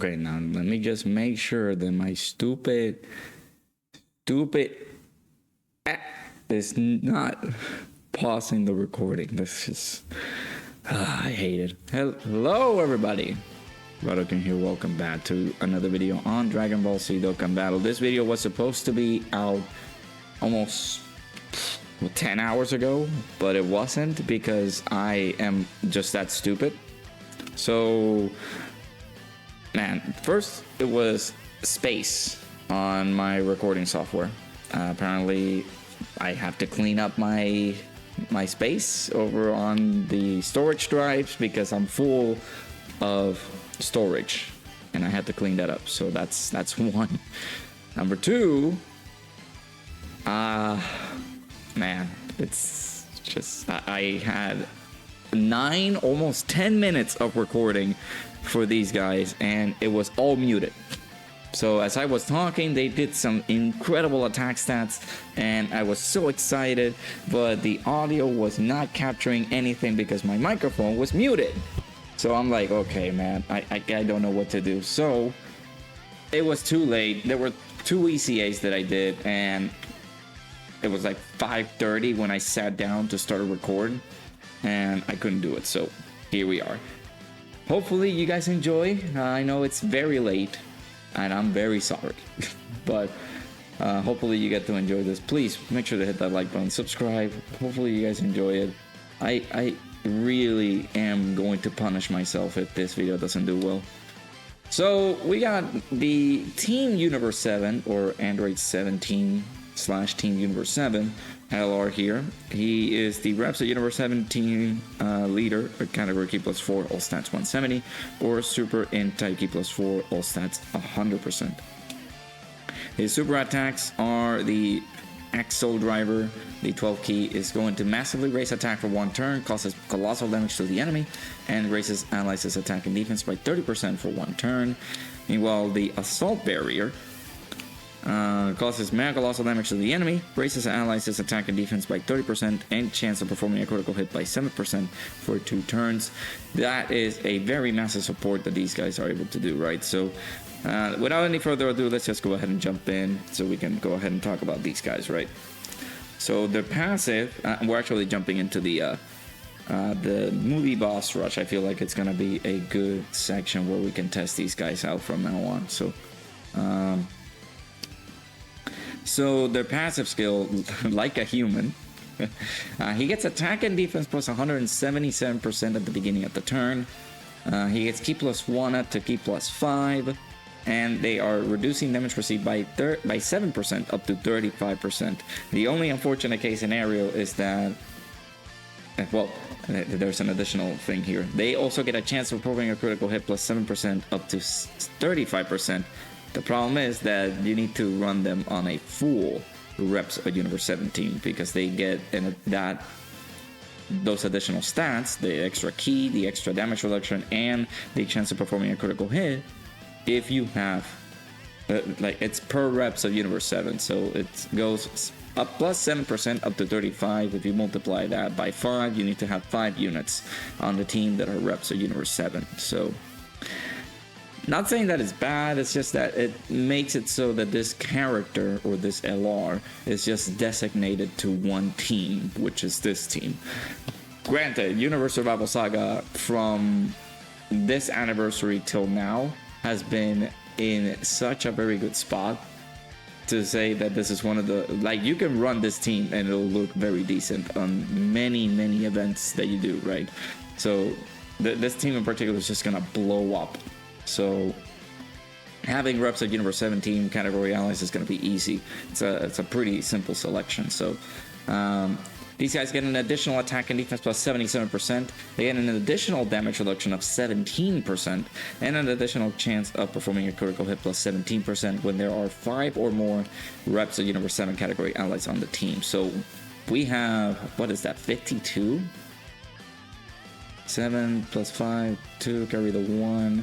Okay, now let me just make sure that my stupid is not pausing the recording. This is I hate it. Hello everybody, Dokkan here. Welcome back to another video on Dragon Ball Z Dokkan Battle. This video was supposed to be out almost 10 hours ago, but it wasn't because I am just that stupid. So man, first it was space on my recording software. Apparently I have to clean up my space over on the storage drives because I'm full of storage and I had to clean that up. So that's one. Number two, man, it's just I had 9, almost 10 minutes of recording for these guys and it was all muted. So as I was talking, they did some incredible attack stats and I was so excited, but the audio was not capturing anything because my microphone was muted. So I'm like, okay man, I don't know what to do. So it was too late. There were 2 EZAs that I did and it was like 5:30 when I sat down to start a record and I couldn't do it. So here we are. Hopefully you guys enjoy. I know it's very late and I'm very sorry, but hopefully you get to enjoy this. Please make sure to hit that like button, subscribe. Hopefully you guys enjoy it. I really am going to punish myself if this video doesn't do well. So we got the Team Universe 7 or Android 17/Team Universe 7 LR here. He is the Reps at Universe 17 leader, category Key +4, all stats 170, or Super in type Key +4, all stats 100%. His super attacks are the Axle Driver. The 12 key is going to massively raise attack for 1 turn, causes colossal damage to the enemy, and raises allies' attack and defense by 30% for 1 turn. Meanwhile, the Assault Barrier causes mega colossal damage to the enemy, raises allies' attack and defense by 30%, and chance of performing a critical hit by 7% for 2 turns. That is a very massive support that these guys are able to do, right? So without any further ado, let's just go ahead and jump in so we can go ahead and talk about these guys, right? So the passive, we're actually jumping into the movie boss rush. I feel like it's gonna be a good section where we can test these guys out from now on. So their passive skill, like a human, he gets attack and defense plus 177% at the beginning of the turn. He gets Key +1 up to Key +5, and they are reducing damage received by 7% up to 35%. The only unfortunate case scenario is that, well, there's an additional thing here. They also get a chance of performing a critical hit plus 7% up to 35%. The problem is that you need to run them on a full Reps at Universe 17 because they get those additional stats, the extra key, the extra damage reduction, and the chance of performing a critical hit if you have, like, it's per Reps of Universe 7, so it goes up plus 7% up to 35. If you multiply that by 5, you need to have 5 units on the team that are Reps of Universe 7. So not saying that it's bad, it's just that it makes it so that this character or this LR is just designated to one team, which is this team. Granted, Universe Survival Saga from this anniversary till now has been in such a very good spot to say that this is one of the, like, you can run this team and it'll look very decent on many events that you do, right? So this team in particular is just gonna blow up. So having Reps at Universe 17 category allies is going to be easy. It's a pretty simple selection. So these guys get an additional attack and defense plus 77%. They get an additional damage reduction of 17% and an additional chance of performing a critical hit plus 17% when there are 5 or more Reps at Universe 7 category allies on the team. So we have, what is that, 52? 7 plus 5, 2, carry the 1.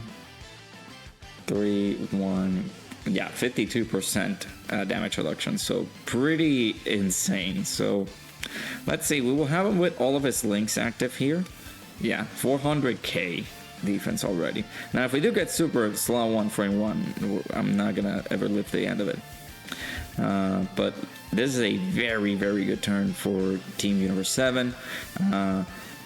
3, 1, yeah, 52% damage reduction, so pretty insane. So let's see, we will have him with all of his links active here. Yeah, 400k defense already. Now, if we do get super slow 1 frame 1, I'm not gonna ever live to the end of it. But this is a very, very good turn for Team Universe 7.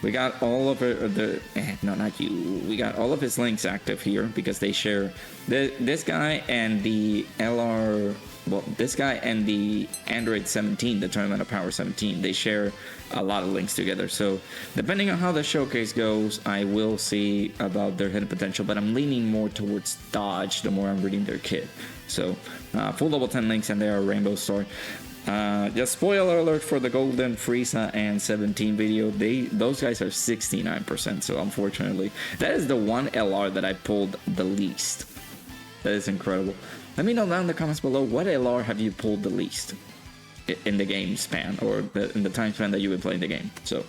We got all of we got all of his links active here because they share this guy and the LR. Well, this guy and the Android 17, the Tournament of Power 17, they share a lot of links together. So depending on how the showcase goes, I will see about their hidden potential, but I'm leaning more towards Dodge the more I'm reading their kit. So full level 10 links, and they are Rainbow Star. Just spoiler alert for the Golden Frieza and 17 video. Those guys are 69%. So unfortunately, that is the one LR that I pulled the least. That is incredible. Let me know down in the comments below, what LR have you pulled the least in the game span, or in the time span that you've been playing the game. So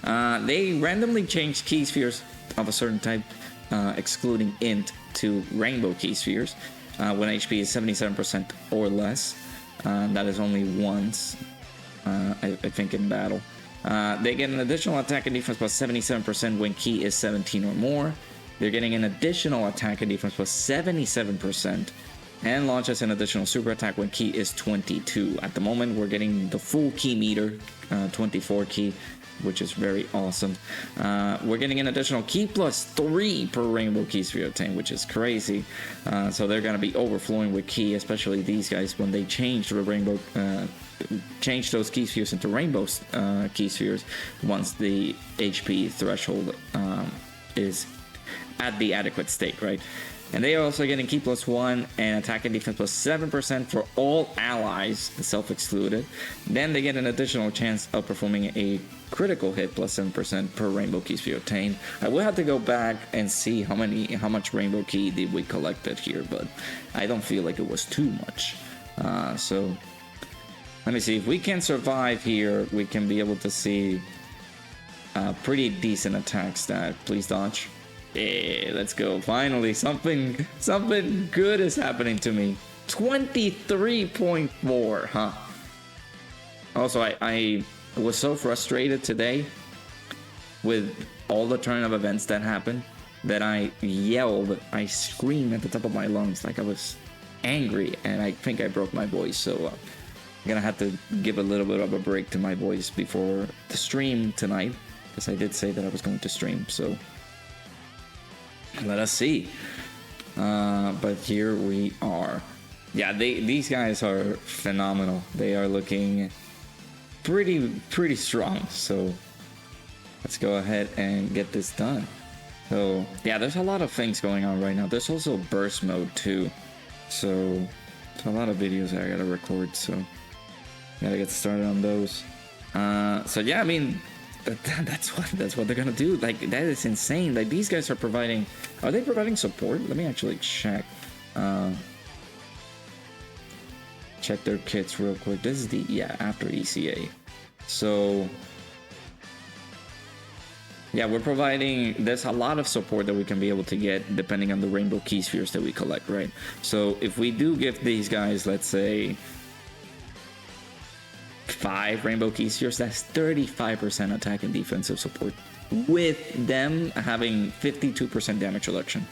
they randomly changed key spheres of a certain type, excluding int, to rainbow key spheres when HP is 77% or less. That is only once, I think, in battle. They get an additional attack and defense plus 77% when key is 17 or more. They're getting an additional attack and defense plus 77%, and launches an additional super attack when key is 22. At the moment, we're getting the full key meter, 24 key, which is very awesome. We're getting an additional key plus 3 per rainbow key sphere obtained, which is crazy. So they're going to be overflowing with key, especially these guys when they change the rainbow, change those key spheres into rainbow key spheres once the HP threshold is at the adequate state, right? And they are also getting key plus 1 and attack and defense plus 7% for all allies, self-excluded. Then they get an additional chance of performing a critical hit plus 7% per rainbow key sphere obtained. I will have to go back and see how much rainbow key did we collected here, but I don't feel like it was too much. So let me see. If we can survive here, we can be able to see pretty decent attack stat. Please dodge. Yeah, let's go. Finally, something good is happening to me. 23.4, huh? Also, I was so frustrated today with all the turn of events that happened that I yelled, I screamed at the top of my lungs like I was angry, and I think I broke my voice. So I'm gonna have to give a little bit of a break to my voice before the stream tonight, because I did say that I was going to stream. So let us see. But here we are. Yeah, these guys are phenomenal. They are looking pretty strong. So let's go ahead and get this done. So yeah, there's a lot of things going on right now. There's also burst mode too. So there's a lot of videos that I gotta record. So gotta get started on those. So yeah, I mean, that's what they're gonna do. Like, that is insane. Like, these guys are providing. Are they providing support? Let me actually check. Check their kits real quick. This is the after ECA. So yeah, we're providing. There's a lot of support that we can be able to get depending on the rainbow key spheres that we collect, right? So if we do give these guys, let's say, 5 rainbow key spheres, that's 35% attack and defensive support, with them having 52% damage reduction.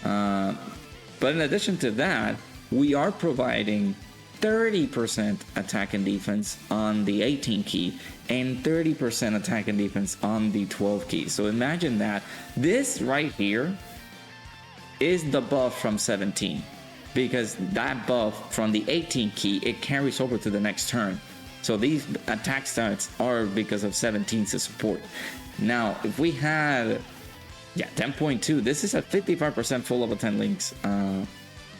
But in addition to that, we are providing 30% attack and defense on the 18 key and 30% attack and defense on the 12 key. So imagine that. This right here is the buff from 17, because that buff from the 18 key, it carries over to the next turn. So these attack stats are because of 17's support. Now, if we had, 10.2, this is a 55% full level 10 links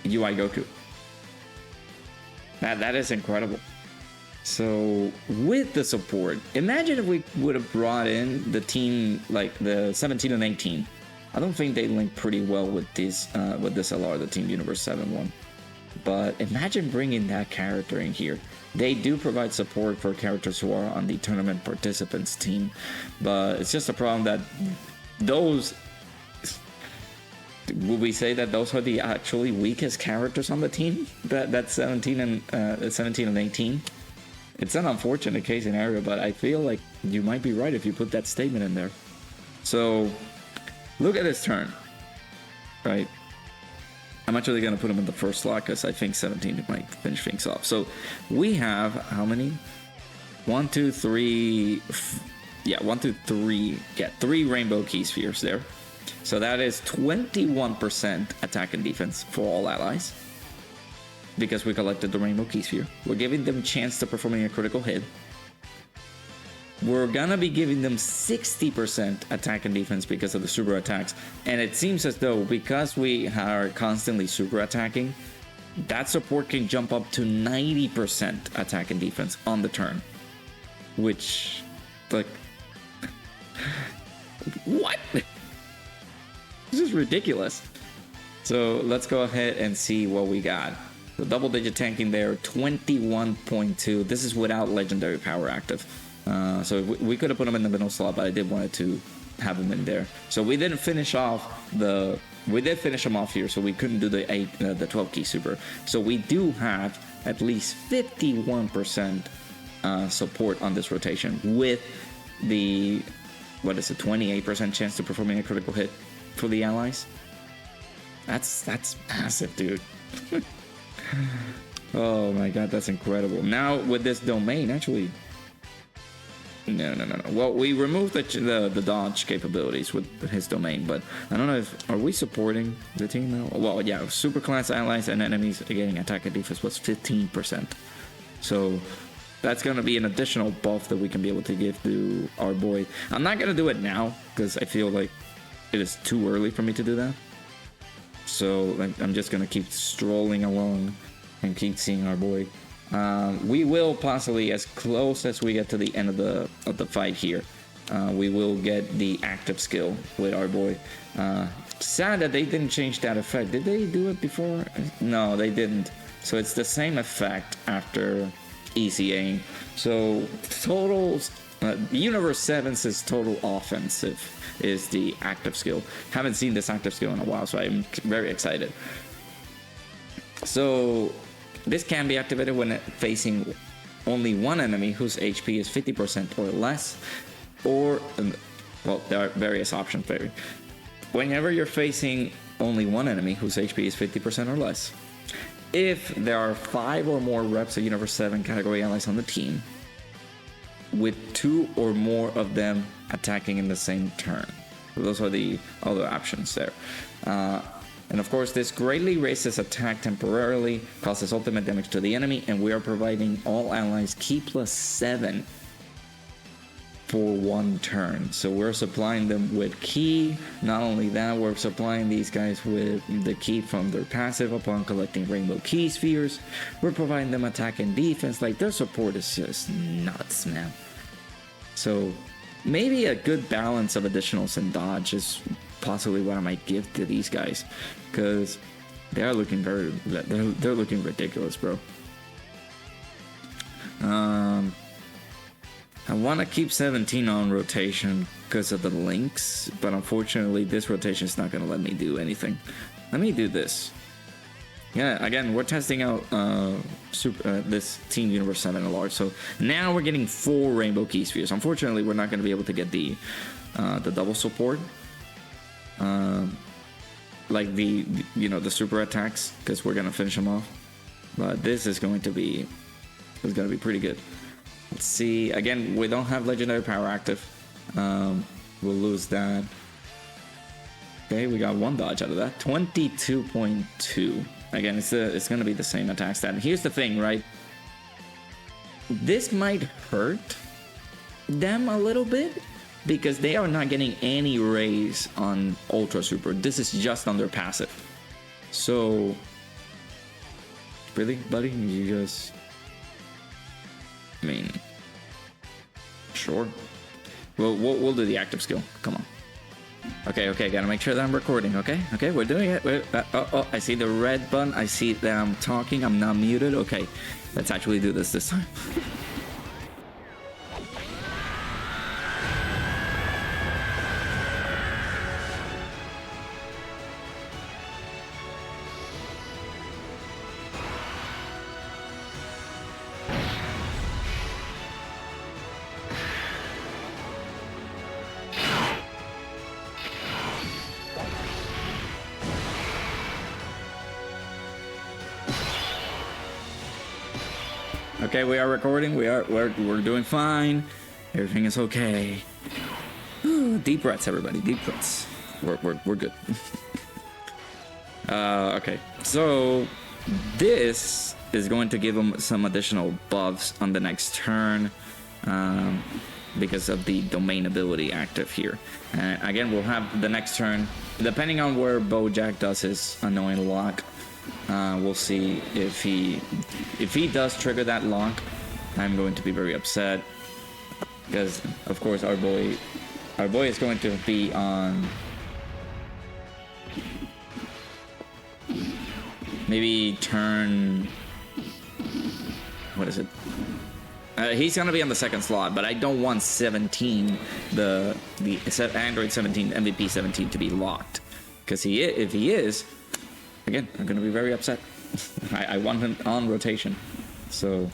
UI Goku. That is incredible. So with the support, imagine if we would have brought in the team like the 17 and 18. I don't think they link pretty well with this LR, the Team Universe 7 one. But imagine bringing that character in here. They do provide support for characters who are on the tournament participants team, but it's just a problem that those, would we say that those are the actually weakest characters on the team? That 17 and 18. It's an unfortunate case scenario, but I feel like you might be right if you put that statement in there. So look at his turn, right? I'm actually going to put him in the first slot because I think 17 might finish things off. So we have how many? 1, 2, 3. Yeah, 1, 2, 3. Yeah, 3 rainbow key spheres there. So that is 21% attack and defense for all allies. Because we collected the rainbow key sphere. We're giving them a chance to performing a critical hit. We're gonna be giving them 60% attack and defense because of the super attacks. And it seems as though because we are constantly super attacking, that support can jump up to 90% attack and defense on the turn. Which, like, what? This is ridiculous. So let's go ahead and see what we got. The double digit tanking there, 21.2. This is without legendary power active. So we could have put him in the middle slot, but I did want to have him in there. So we didn't finish off we did finish him off here, so we couldn't do the 12 key super. So we do have at least 51% support on this rotation with the, what is it, 28% chance to performing a critical hit for the allies. That's massive, dude. Oh my god, that's incredible. Now with this domain, actually, no. Well, we removed the dodge capabilities with his domain, but I don't know if, are we supporting the team now? Well, yeah, super class allies and enemies getting attack and defense was 15%. So that's going to be an additional buff that we can be able to give to our boy. I'm not going to do it now because I feel like it is too early for me to do that. So I'm just going to keep strolling along and keep seeing our boy. We will possibly, as close as we get to the end of the fight here, we will get the active skill with our boy. Sad that they didn't change that effect. Did they do it before? No, they didn't. So it's the same effect after EZA. So total Universe 7's total offensive is the active skill. Haven't seen this active skill in a while, so I'm very excited. So this can be activated when facing only one enemy whose HP is 50% or less, or, well, there are various options there. Whenever you're facing only one enemy whose HP is 50% or less, if there are 5 or more reps of Universe 7 category allies on the team, with 2 or more of them attacking in the same turn. So those are the other options there. And of course, this greatly raises attack temporarily, causes ultimate damage to the enemy, and we are providing all allies Ki +7 for 1 turn. So we're supplying them with Ki. Not only that, we're supplying these guys with the Ki from their passive upon collecting rainbow key spheres. We're providing them attack and defense. Like, their support is just nuts, man. So maybe a good balance of additionals and dodge is possibly what I might give to these guys, because they're looking they're looking ridiculous, bro. I want to keep 17 on rotation because of the links, but unfortunately this rotation is not going to let me do anything. Let me do this. Yeah, again, we're testing out this Team Universe 7 at large. So now we're getting 4 rainbow key spheres. Unfortunately, we're not going to be able to get the double support, like the super attacks, because we're going to finish them off. But this is going to be pretty good. Let's see. Again, we don't have legendary power active. We'll lose that. Okay, we got 1 dodge out of that. 22.2. Again, it's going to be the same attack stat. And here's the thing, right? This might hurt them a little bit because they are not getting any raise on Ultra Super. This is just on their passive. So, really, buddy? You just... I mean, sure. We'll do the active skill. Come on. Okay, gotta make sure that I'm recording, okay? Okay, we're doing it. I see the red button. I see that I'm talking. I'm not muted. Okay, let's actually do this time. Okay, we are recording. We're doing fine. Everything is okay. Deep breaths, everybody. Deep breaths. We're good. Okay, so this is going to give them some additional buffs on the next turn because of the domain ability active here. And again, we'll have the next turn, depending on where Bojack does his annoying lock. We'll see if he does trigger that lock. I'm going to be very upset because, of course, our boy is going to be on maybe turn. What is it? He's gonna be on the second slot, but I don't want 17, the Android 17, MVP 17 to be locked, because if he is, again, I'm gonna be very upset. I want him on rotation, so.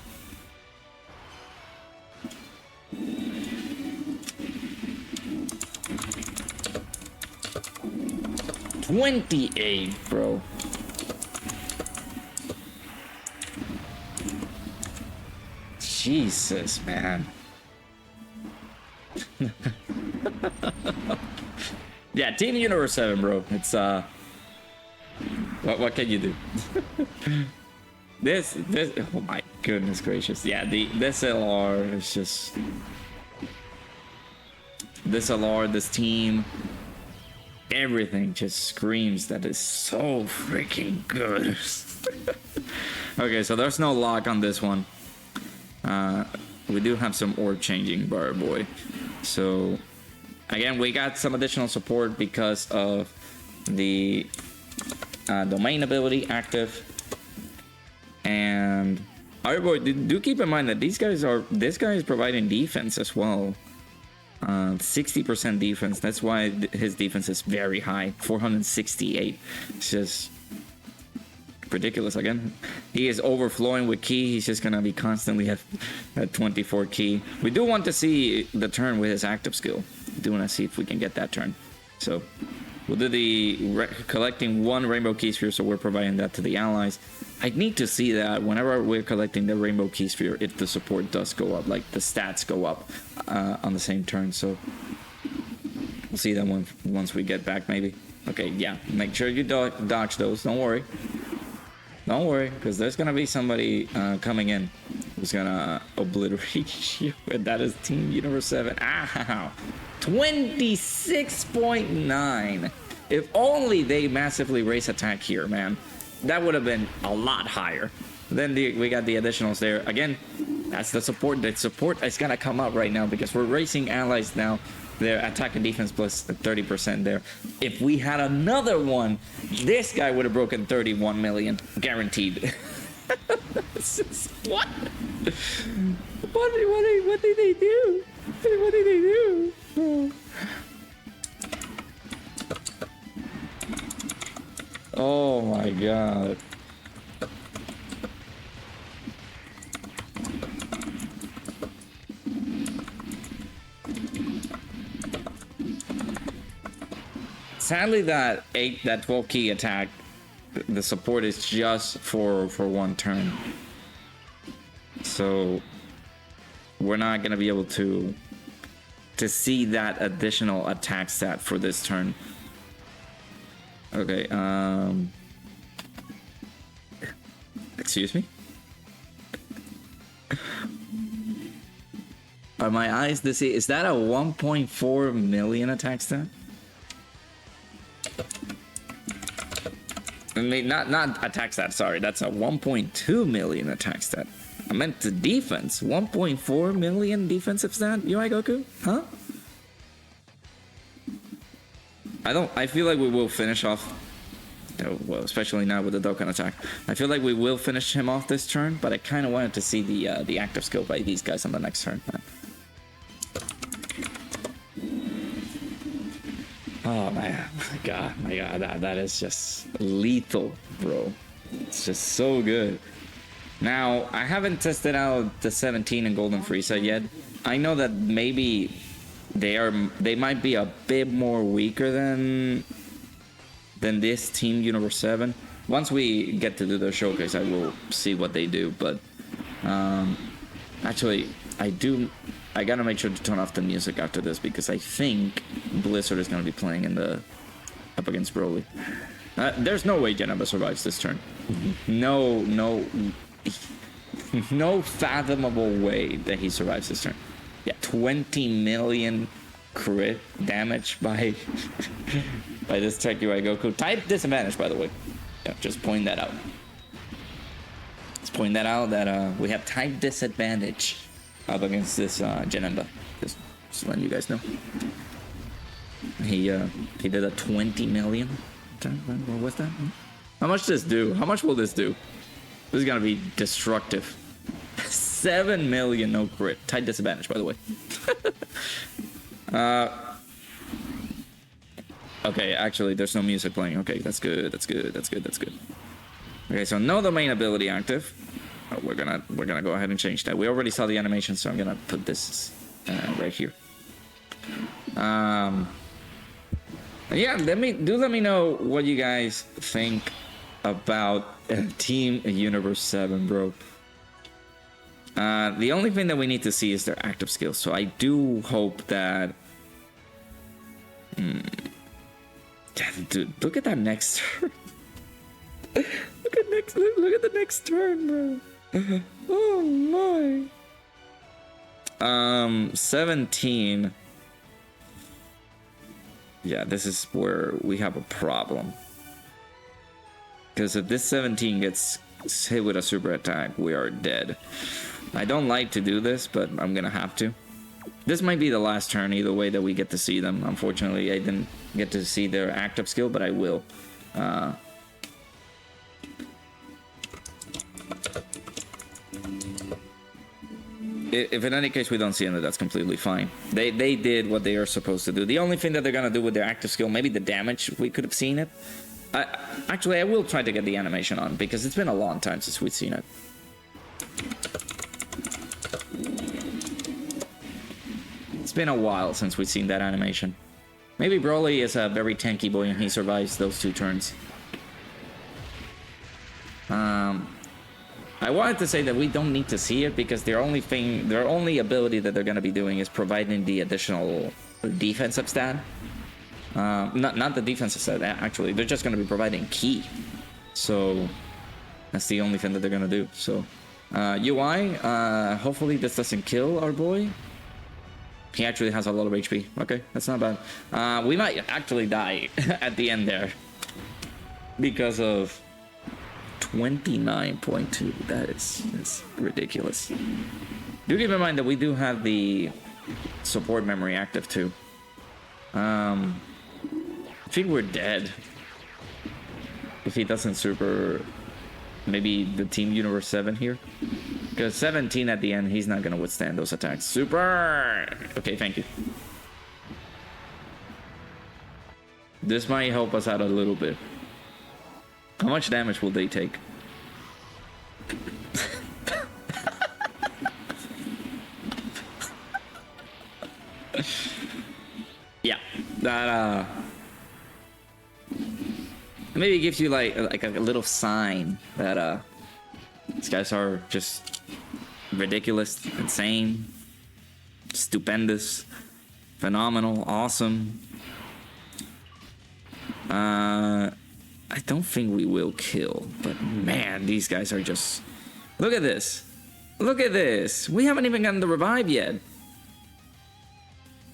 28, bro. Jesus, man. Yeah, Team Universe 7, bro. It's what can you do? this oh my goodness gracious. Yeah, this LR is just this LR, this team, everything just screams that it's so freaking good. Okay, so there's no lock on this one. We do have some orb changing by our boy. So again, we got some additional support because of the domain ability active. And our boy, do keep in mind that this guy is providing defense as well. 60% defense. That's why his defense is very high, 468. It's just ridiculous. Again, he is overflowing with ki. He's just gonna be constantly at 24 ki. We do want to see the turn with his active skill. We do want to see if we can get that turn. So we'll do the collecting 1 rainbow key sphere, so we're providing that to the allies. I need to see that whenever we're collecting the rainbow key sphere, if the support does go up, like the stats go up on the same turn. So we'll see that one once we get back, maybe. Okay, yeah, make sure you dodge those. Don't worry. Don't worry, because there's going to be somebody coming in who's going to obliterate you. And that is Team Universe 7. Ow! 26.9. If only they massively raise attack here, man. That would have been a lot higher. Then we got the additionals there. Again, that's the support. The support is going to come up right now because we're racing allies now. Their attack and defense plus 30% there. If we had another one, this guy would have broken 31 million, guaranteed. What? What did they do? What did they do? Oh my god. Sadly, that 12 key attack, the support is just for 1 turn. So we're not gonna be able to see that additional attack stat for this turn. Okay, excuse me? Are my eyes to see? Is that a 1.4 million attack stat? I mean, not attack stat, sorry. That's a 1.2 million attack stat. I meant the defense. 1.4 million defensive stat, UI Goku? Huh? I feel like we will finish off, well, especially now with the Dokkan attack. I feel like we will finish him off this turn, but I kind of wanted to see the active skill by these guys on the next turn. Oh man, my god, that is just lethal, bro. It's just so good. Now, I haven't tested out the 17 and Golden Frieza yet. I know that maybe they might be a bit more weaker than this Team Universe 7. Once we get to do the showcase, I will see what they do, but Actually, I gotta make sure to turn off the music after this because I think Blizzard is gonna be playing in the up against Broly. There's no way Janemba survives this turn. No fathomable way that he survives this turn. Yeah, 20 million crit damage by by this Tech UI Goku. Type disadvantage, by the way. Yeah, just point that out. Let's point that out that we have type disadvantage up against this Janemba. Just letting you guys know. He did a 20 million. What was that? How much does this do? How much will this do? This is gonna be destructive. 7 million no crit. Tight disadvantage, by the way. Okay, actually, there's no music playing. Okay, that's good. That's good. That's good. That's good. Okay, so no domain ability active. Oh, we're gonna go ahead and change that. We already saw the animation, so I'm gonna put this right here. Yeah, let me know what you guys think about Team Universe 7, bro. The only thing that we need to see is their active skills. So I do hope that. Dude, look at that next turn. Look at the next turn, bro. Oh my. 17. Yeah, this is where we have a problem. Because if this 17 gets hit with a super attack, we are dead. I don't like to do this, but I'm gonna have to. This might be the last turn either way that we get to see them. Unfortunately, I didn't get to see their active skill, but I will. If in any case we don't see them, that's completely fine. They did what they are supposed to do. The only thing that they're gonna do with their active skill, maybe the damage, we could have seen it. Actually, I will try to get the animation on because it's been a long time since we've seen it. It's been a while since we've seen that animation. Maybe Broly is a very tanky boy and he survives those 2 turns. I wanted to say that we don't need to see it because their only ability that they're going to be doing is providing the additional defensive stat. Not the defensive stat, actually. They're just going to be providing ki. So that's the only thing that they're going to do. So UI, hopefully this doesn't kill our boy. He actually has a lot of HP. Okay, that's not bad. We might actually die at the end there because of 29.2. That's ridiculous. Do keep in mind that we do have the support memory active too. I think we're dead if he doesn't super. Maybe the Team Universe 7 here. Because 17 at the end, he's not going to withstand those attacks. Super! Okay, thank you. This might help us out a little bit. How much damage will they take? Yeah, that maybe it gives you like a little sign that these guys are just ridiculous, insane, stupendous, phenomenal, awesome. I don't think we will kill, but man, these guys are just... Look at this. Look at this. We haven't even gotten the revive yet.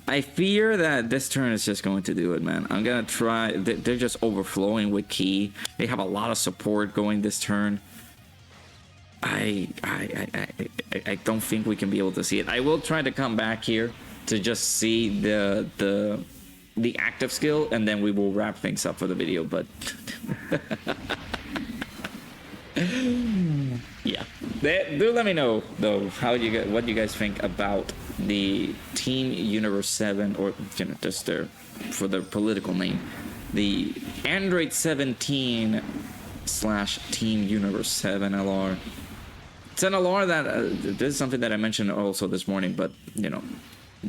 I fear that this turn is just going to do it, man. I'm gonna try. They're just overflowing with ki. They have a lot of support going this turn. I don't think we can be able to see it. I will try to come back here to just see the active skill, and then we will wrap things up for the video. But yeah, do let me know though what you guys think about the Team Universe 7, or you know, just for the political name, the Android 17 / Team Universe 7 LR. It's an LR that this is something that I mentioned also this morning, but you know,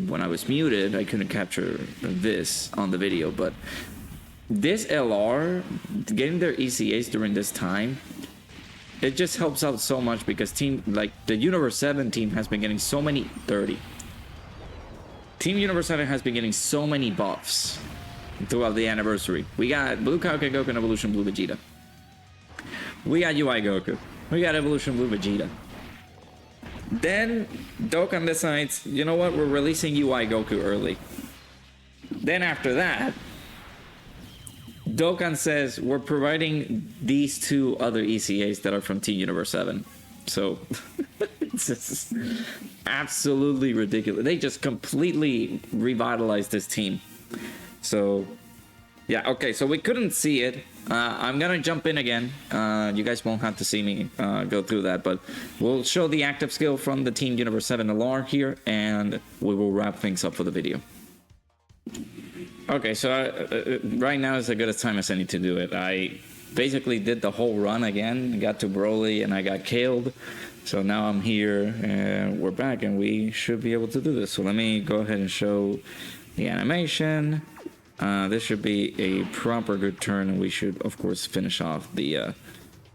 when I was muted, I couldn't capture this on the video. But this LR, getting their ECAs during this time, it just helps out so much because the Universe 7 team has been getting so many 30. Team Universe 7 has been getting so many buffs throughout the anniversary. We got Blue Kaioken Goku and Evolution Blue Vegeta. We got UI Goku. We got Evolution Blue Vegeta. Then Dokkan decides, you know what, we're releasing UI Goku early. Then after that, Dokkan says we're providing these two other ECAs that are from Team Universe 7. So it's just absolutely ridiculous. They just completely revitalized this team. So yeah, okay, so we couldn't see it. I'm gonna jump in again. You guys won't have to see me go through that, but we'll show the active skill from the Team Universe 7 LR here, and we will wrap things up for the video. Okay, so right now is as good a time as any to do it. I basically did the whole run again, got to Broly, and I got killed. So now I'm here, and we're back, and we should be able to do this. So let me go ahead and show the animation. This should be a proper good turn, and we should, of course, finish off the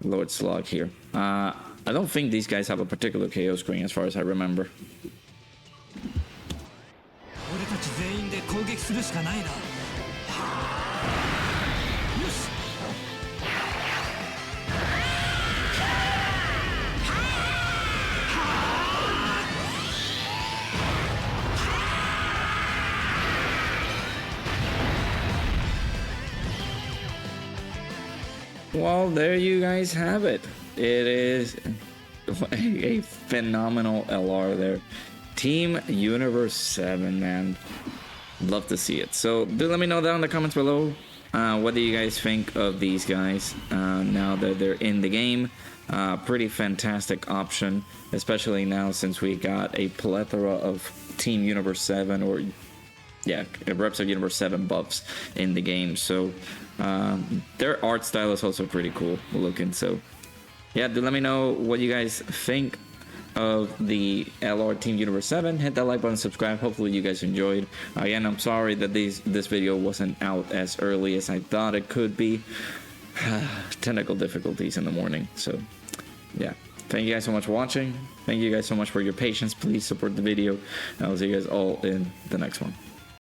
Lord Slug here. I don't think these guys have a particular KO screen, as far as I remember. Well, there you guys have it. It is a phenomenal LR there. Team Universe 7, man. Love to see it. So do let me know down in the comments below what do you guys think of these guys now that they're in the game. Pretty fantastic option, especially now since we got a plethora of Team Universe 7 or yeah, reps of Universe 7 buffs in the game. So their art style is also pretty cool looking. So yeah, do let me know what you guys think of the LR Team Universe 7. Hit that like button, subscribe. Hopefully you guys enjoyed. Again, I'm sorry that this video wasn't out as early as I thought it could be. Technical difficulties in the morning. So yeah, thank you guys so much for watching. Thank you guys so much for your patience. Please support the video. I'll see you guys all in the next one.